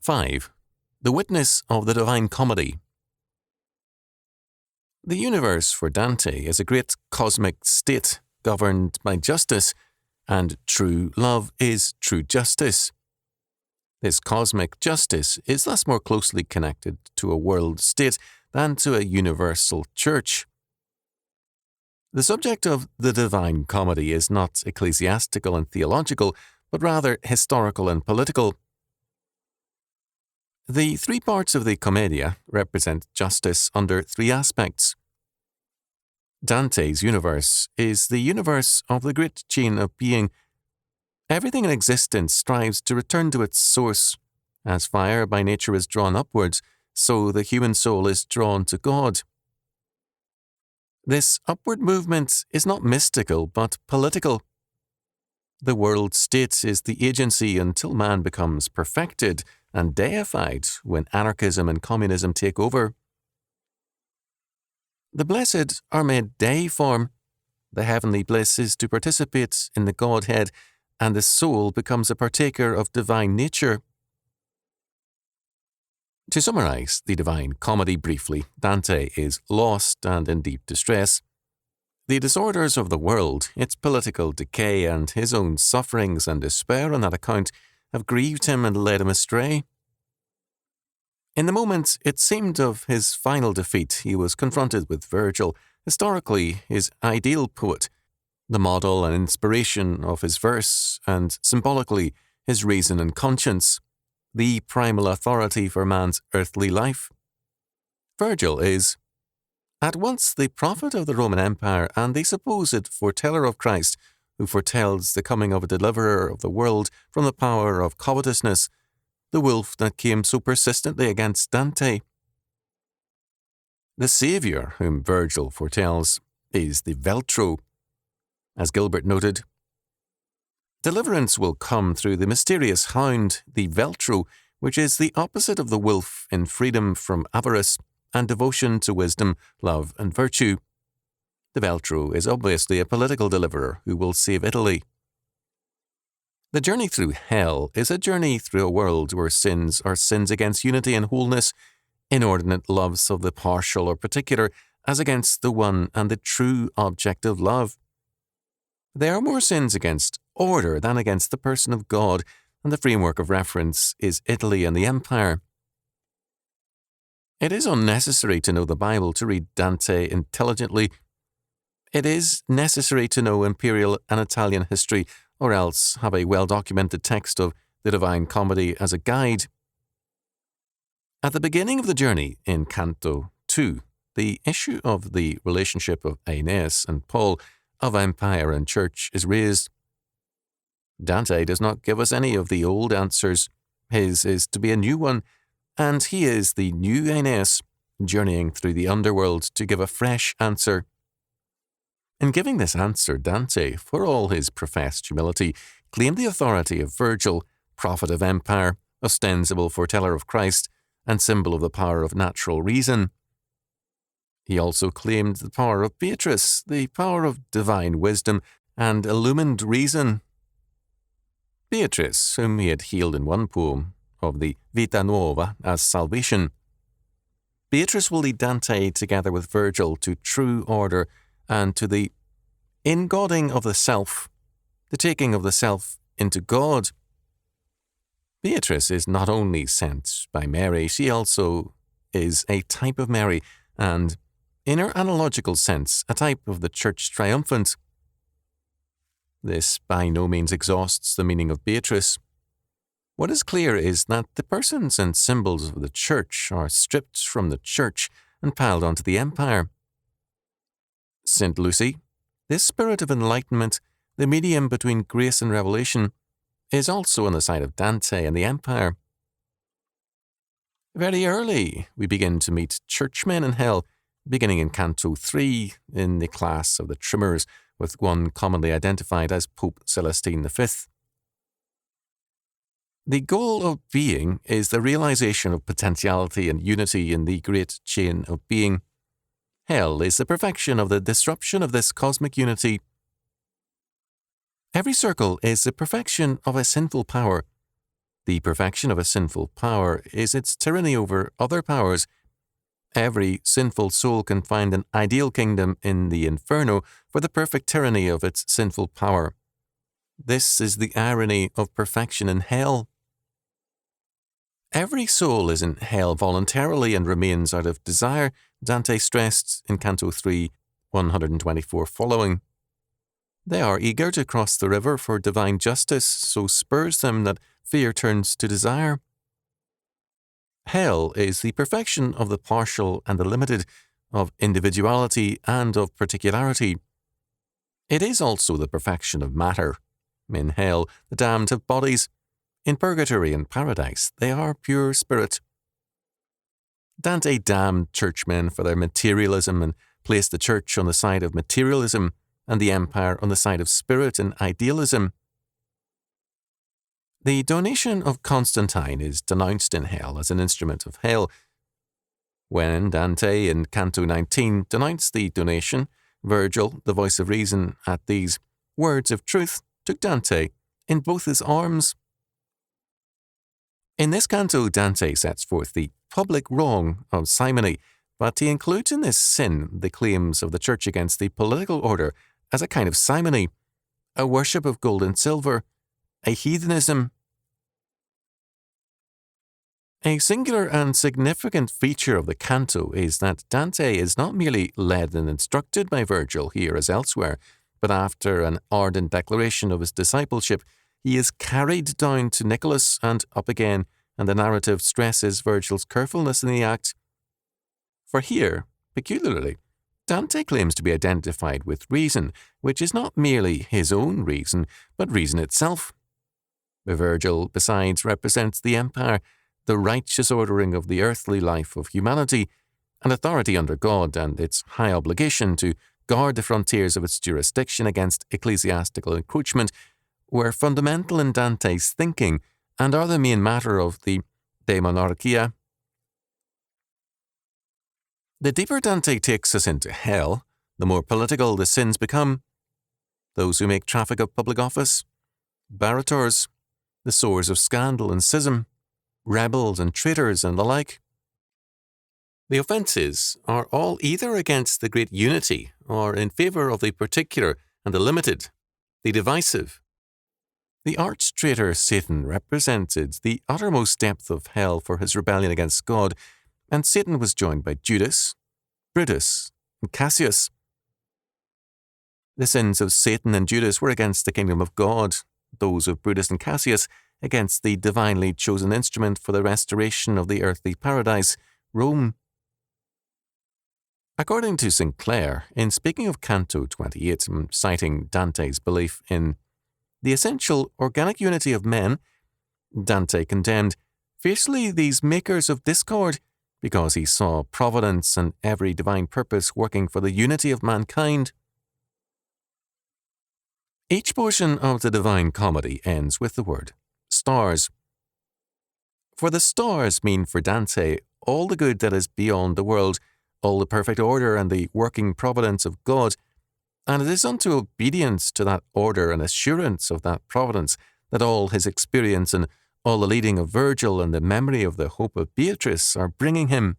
5. The witness of the Divine Comedy. The universe for Dante is a great cosmic state governed by justice, and true love is true justice. This cosmic justice is thus more closely connected to a world state than to a universal church. The subject of the Divine Comedy is not ecclesiastical and theological, but rather historical and political. The 3 parts of the Commedia represent justice under 3 aspects. Dante's universe is the universe of the great chain of being. Everything in existence strives to return to its source. As fire by nature is drawn upwards, so the human soul is drawn to God. This upward movement is not mystical, but political. The world state is the agency until man becomes perfected and deified when anarchism and communism take over. The blessed are made deiform. The heavenly bliss is to participate in the Godhead, and the soul becomes a partaker of divine nature. To summarize the Divine Comedy briefly, Dante is lost and in deep distress. The disorders of the world, its political decay, and his own sufferings and despair on that account have grieved him and led him astray. In the moment it seemed of his final defeat, he was confronted with Virgil, historically his ideal poet, the model and inspiration of his verse, and symbolically his reason and conscience, the primal authority for man's earthly life. Virgil is at once the prophet of the Roman Empire and the supposed foreteller of Christ, who foretells the coming of a deliverer of the world from the power of covetousness, the wolf that came so persistently against Dante. The Saviour, whom Virgil foretells, is the Veltro. As Gilbert noted, deliverance will come through the mysterious hound, the Veltro, which is the opposite of the wolf in freedom from avarice and devotion to wisdom, love, and virtue. The Veltro is obviously a political deliverer who will save Italy. The journey through hell is a journey through a world where sins are sins against unity and wholeness, inordinate loves of the partial or particular as against the one and the true object of love. There are more sins against order than against the person of God, and the framework of reference is Italy and the Empire. It is unnecessary to know the Bible to read Dante intelligently. It is necessary to know imperial and Italian history, or else have a well-documented text of the Divine Comedy as a guide. At the beginning of the journey in Canto 2, the issue of the relationship of Aeneas and Paul, of empire and church, is raised. Dante does not give us any of the old answers. His is to be a new one, and he is the new Aeneas, journeying through the underworld to give a fresh answer. In giving this answer, Dante, for all his professed humility, claimed the authority of Virgil, prophet of empire, ostensible foreteller of Christ, and symbol of the power of natural reason. He also claimed the power of Beatrice, the power of divine wisdom and illumined reason. Beatrice, whom he had hailed in one poem of the Vita Nuova as salvation. Beatrice will lead Dante together with Virgil to true order and to the in-godding of the self, the taking of the self into God. Beatrice is not only sent by Mary, she also is a type of Mary and, in her analogical sense, a type of the Church triumphant. This by no means exhausts the meaning of Beatrice. What is clear is that the persons and symbols of the Church are stripped from the Church and piled onto the Empire. St. Lucy, this spirit of enlightenment, the medium between grace and revelation, is also on the side of Dante and the Empire. Very early, we begin to meet churchmen in hell, beginning in Canto 3 in the class of the Trimmers, with one commonly identified as Pope Celestine V. The goal of being is the realization of potentiality and unity in the great chain of being. Hell is the perfection of the disruption of this cosmic unity. Every circle is the perfection of a sinful power. The perfection of a sinful power is its tyranny over other powers. Every sinful soul can find an ideal kingdom in the inferno for the perfect tyranny of its sinful power. This is the irony of perfection in hell. Every soul is in hell voluntarily and remains out of desire, Dante stressed in Canto 3, 124 following. They are eager to cross the river for divine justice, so spurs them that fear turns to desire. Hell is the perfection of the partial and the limited, of individuality and of particularity. It is also the perfection of matter. In hell, the damned have bodies. In purgatory and paradise, they are pure spirit. Dante damned churchmen for their materialism and placed the church on the side of materialism and the empire on the side of spirit and idealism. The donation of Constantine is denounced in hell as an instrument of hell. When Dante in Canto 19 denounced the donation, Virgil, the voice of reason, at these words of truth, took Dante in both his arms. In this canto, Dante sets forth the public wrong of simony, but he includes in this sin the claims of the Church against the political order as a kind of simony, a worship of gold and silver, a heathenism. A singular and significant feature of the canto is that Dante is not merely led and instructed by Virgil here as elsewhere, but after an ardent declaration of his discipleship, he is carried down to Nicholas and up again, and the narrative stresses Virgil's carefulness in the act. For here, peculiarly, Dante claims to be identified with reason, which is not merely his own reason, but reason itself. Virgil, besides, represents the empire, the righteous ordering of the earthly life of humanity, an authority under God and its high obligation to guard the frontiers of its jurisdiction against ecclesiastical encroachment, were fundamental in Dante's thinking and are the main matter of the De Monarchia. The deeper Dante takes us into hell, the more political the sins become. Those who make traffic of public office, barrators, the sores of scandal and schism, rebels and traitors and the like. The offences are all either against the great unity or in favour of the particular and the limited, the divisive. The arch-traitor Satan represented the uttermost depth of hell for his rebellion against God, and Satan was joined by Judas, Brutus, and Cassius. The sins of Satan and Judas were against the kingdom of God, those of Brutus and Cassius against the divinely chosen instrument for the restoration of the earthly paradise, Rome. According to Sinclair, in speaking of Canto 28, citing Dante's belief in the essential organic unity of men, Dante condemned fiercely these makers of discord, because he saw providence and every divine purpose working for the unity of mankind. Each portion of the Divine Comedy ends with the word stars. For the stars mean for Dante all the good that is beyond the world, all the perfect order and the working providence of God, and it is unto obedience to that order and assurance of that providence that all his experience and all the leading of Virgil and the memory of the hope of Beatrice are bringing him.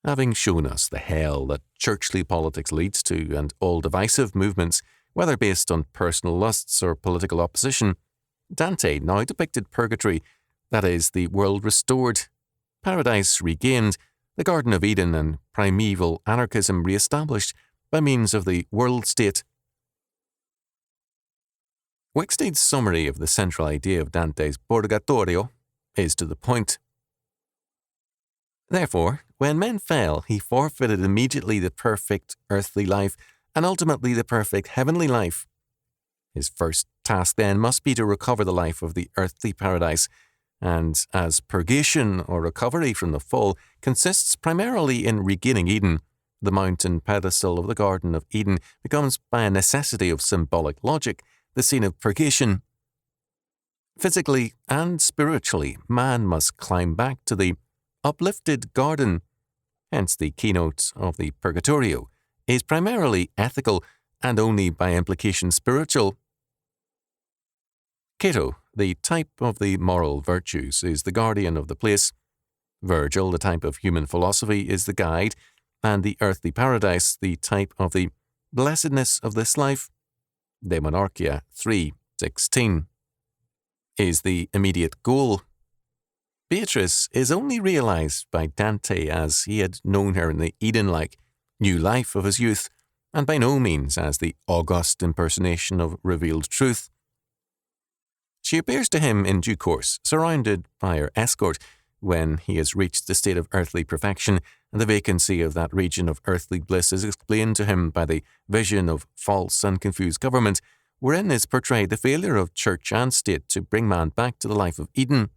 Having shown us the hell that churchly politics leads to and all divisive movements, whether based on personal lusts or political opposition, Dante now depicted purgatory, that is, the world restored, paradise regained, the Garden of Eden and primeval anarchism re-established by means of the world state. Wicksteed's summary of the central idea of Dante's Purgatorio is to the point. Therefore, when men fell, he forfeited immediately the perfect earthly life and ultimately the perfect heavenly life. His first task then must be to recover the life of the earthly paradise, and as purgation or recovery from the fall consists primarily in regaining Eden, the mountain pedestal of the Garden of Eden becomes by a necessity of symbolic logic the scene of purgation. Physically and spiritually, man must climb back to the uplifted garden. Hence the keynote of the Purgatorio is primarily ethical and only by implication spiritual. Cato, the type of the moral virtues, is the guardian of the place. Virgil, the type of human philosophy, is the guide, and the earthly paradise, the type of the blessedness of this life, De Monarchia 3:16, is the immediate goal. Beatrice is only realized by Dante as he had known her in the Eden-like new life of his youth, and by no means as the august impersonation of revealed truth. She appears to him in due course, surrounded by her escort, when he has reached the state of earthly perfection, and the vacancy of that region of earthly bliss is explained to him by the vision of false and confused government, wherein is portrayed the failure of church and state to bring man back to the life of Eden.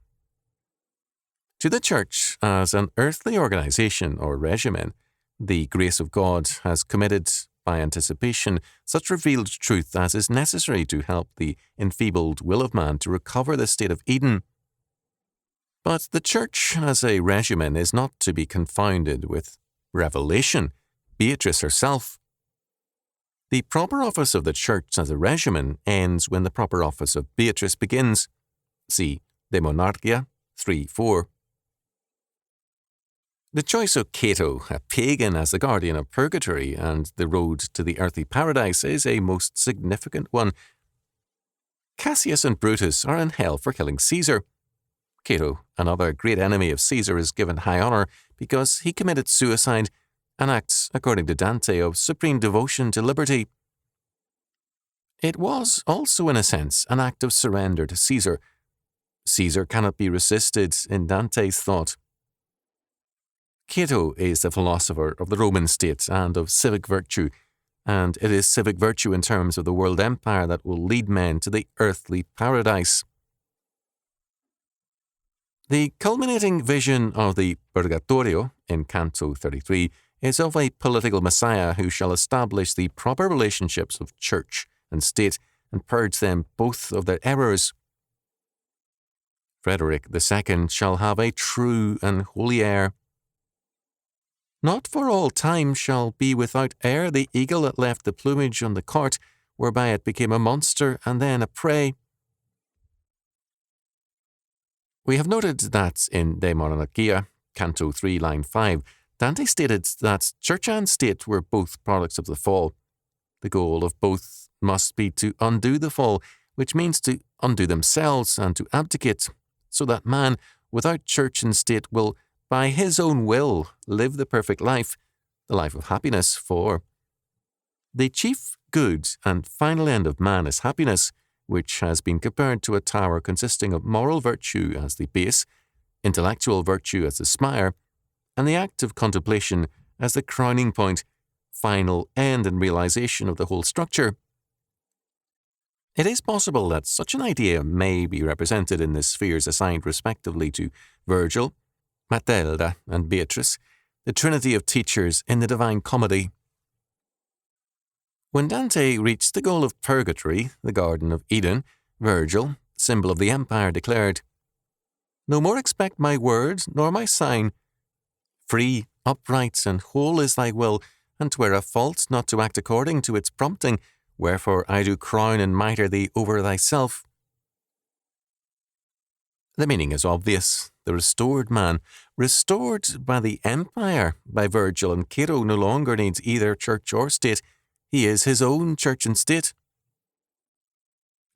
To the church, as an earthly organization or regimen, the grace of God has committed, by anticipation, such revealed truth as is necessary to help the enfeebled will of man to recover the state of Eden. But the church as a regimen is not to be confounded with revelation, Beatrice herself. The proper office of the church as a regimen ends when the proper office of Beatrice begins. See De Monarchia 3:4. The choice of Cato, a pagan, as the guardian of purgatory and the road to the earthly paradise is a most significant one. Cassius and Brutus are in hell for killing Caesar. Cato, another great enemy of Caesar, is given high honour because he committed suicide, an act, according to Dante, of supreme devotion to liberty. It was also, in a sense, an act of surrender to Caesar. Caesar cannot be resisted in Dante's thought. Cato is the philosopher of the Roman state and of civic virtue, and it is civic virtue in terms of the world empire that will lead men to the earthly paradise. The culminating vision of the Purgatorio in Canto 33 is of a political messiah who shall establish the proper relationships of church and state and purge them both of their errors. Frederick II shall have a true and holy heir. Not for all time shall be without heir the eagle that left the plumage on the cart, whereby it became a monster and then a prey. We have noted that in De Monarchia, Canto 3, line 5, Dante stated that church and state were both products of the fall. The goal of both must be to undo the fall, which means to undo themselves and to abdicate, so that man, without church and state, will, by his own will, live the perfect life, the life of happiness, for the chief good and final end of man is happiness, which has been compared to a tower consisting of moral virtue as the base, intellectual virtue as the spire, and the act of contemplation as the crowning point, final end and realization of the whole structure. It is possible that such an idea may be represented in the spheres assigned respectively to Virgil, Matilda, and Beatrice, the trinity of teachers in the Divine Comedy. When Dante reached the goal of purgatory, the Garden of Eden, Virgil, symbol of the empire, declared, "No more expect my word nor my sign. Free, upright, and whole is thy will, and 'twere a fault not to act according to its prompting, wherefore I do crown and mitre thee over thyself." The meaning is obvious. The restored man, restored by the empire, by Virgil and Cato, no longer needs either church or state. He is his own church and state.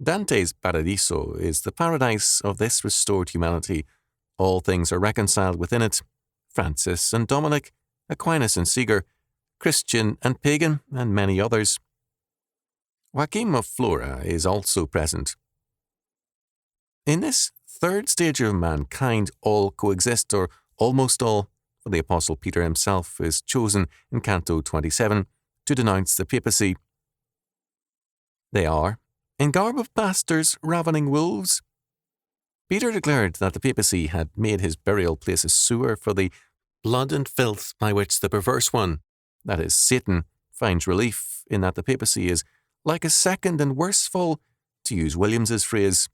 Dante's Paradiso is the paradise of this restored humanity. All things are reconciled within it. Francis and Dominic, Aquinas and Seeger, Christian and pagan, and many others. Joachim of Flora is also present. In this third stage of mankind, all coexist, or almost all, for the Apostle Peter himself is chosen in Canto 27 to denounce the papacy. They are, in garb of pastors ravening wolves. Peter declared that the papacy had made his burial place a sewer for the blood and filth by which the perverse one, that is, Satan, finds relief, in that the papacy is like a second and worse fall, to use Williams's phrase.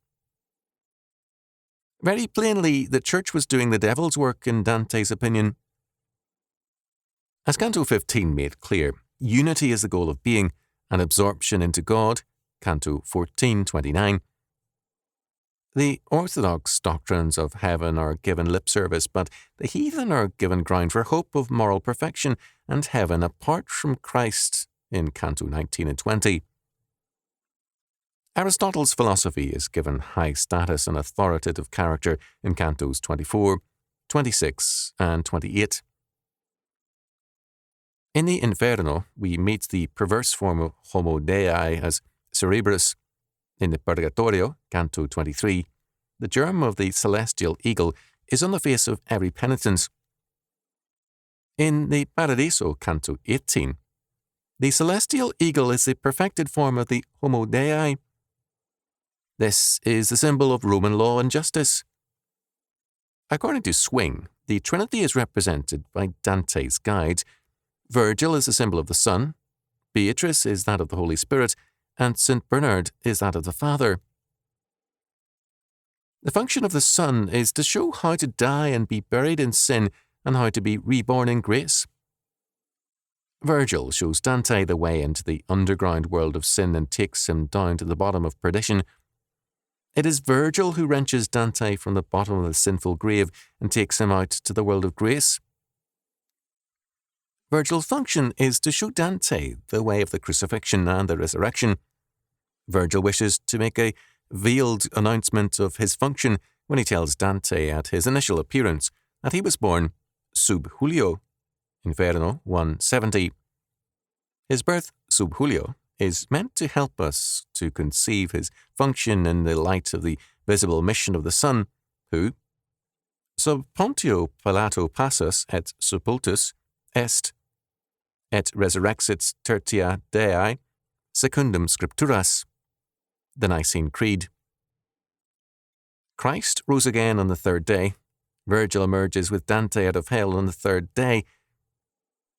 Very plainly, the church was doing the devil's work in Dante's opinion. As Canto 15 made clear, unity is the goal of being, and absorption into God, Canto 14:29. The orthodox doctrines of heaven are given lip service, but the heathen are given ground for hope of moral perfection and heaven apart from Christ in Canto 19 and 20. Aristotle's philosophy is given high status and authoritative character in Cantos 24, 26, and 28. In the Inferno, we meet the perverse form of Homo Dei as Cerebrus. In the Purgatorio, Canto 23, the germ of the celestial eagle is on the face of every penitent. In the Paradiso, Canto 18, the celestial eagle is the perfected form of the Homo Dei. This is the symbol of Roman law and justice. According to Swing, the Trinity is represented by Dante's guide. Virgil is the symbol of the Son, Beatrice is that of the Holy Spirit, and St. Bernard is that of the Father. The function of the Son is to show how to die and be buried in sin and how to be reborn in grace. Virgil shows Dante the way into the underground world of sin and takes him down to the bottom of perdition. It is Virgil who wrenches Dante from the bottom of the sinful grave and takes him out to the world of grace. Virgil's function is to show Dante the way of the crucifixion and the resurrection. Virgil wishes to make a veiled announcement of his function when he tells Dante at his initial appearance that he was born sub Julio, Inferno 170. His birth sub Julio is meant to help us to conceive his function in the light of the visible mission of the Son, who, sub Pontio Pilato passus et sepultus est, et resurrexit tertia Dei, secundum scripturas, the Nicene Creed. Christ rose again on the third day. Virgil emerges with Dante out of hell on the third day.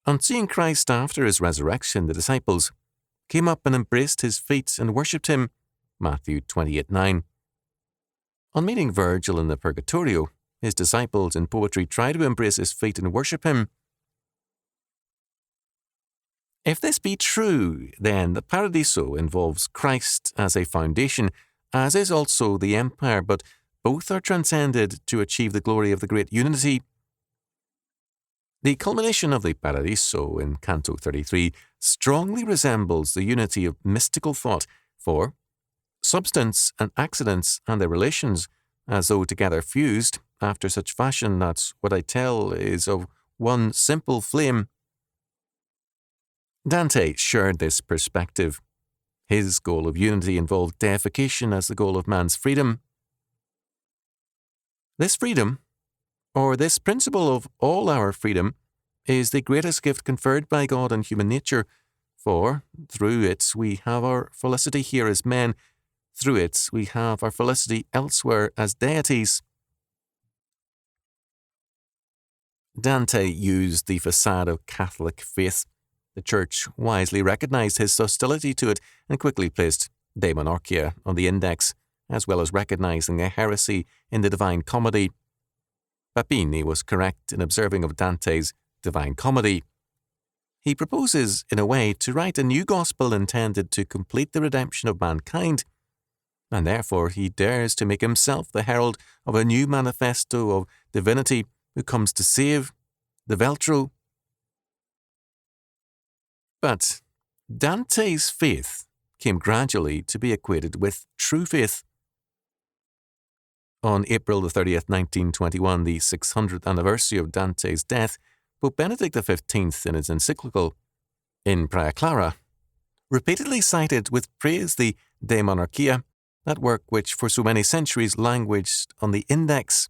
On seeing Christ after his resurrection, the disciples came up and embraced his feet and worshipped him, Matthew 28:9. On meeting Virgil in the Purgatorio, his disciples in poetry try to embrace his feet and worship him. If this be true, then the Paradiso involves Christ as a foundation, as is also the empire, but both are transcended to achieve the glory of the great unity. The culmination of the Paradiso in Canto 33 strongly resembles the unity of mystical thought, for substance and accidents and their relations, as though together fused, after such fashion that what I tell is of one simple flame. Dante shared this perspective. His goal of unity involved deification as the goal of man's freedom. This freedom, or this principle of all our freedom, is the greatest gift conferred by God on human nature, for through it we have our felicity here as men, through it we have our felicity elsewhere as deities. Dante used the facade of Catholic faith. The Church wisely recognized his hostility to it and quickly placed De Monarchia on the index, as well as recognizing a heresy in the Divine Comedy. Papini was correct in observing of Dante's Divine Comedy. He proposes, in a way, to write a new gospel intended to complete the redemption of mankind, and therefore he dares to make himself the herald of a new manifesto of divinity who comes to save, the Veltro. But Dante's faith came gradually to be equated with true faith. On April 30th, 1921, the 600th anniversary of Dante's death, Pope Benedict XV, in his encyclical In Praia Clara, repeatedly cited with praise the De Monarchia, that work which for so many centuries languished on the index.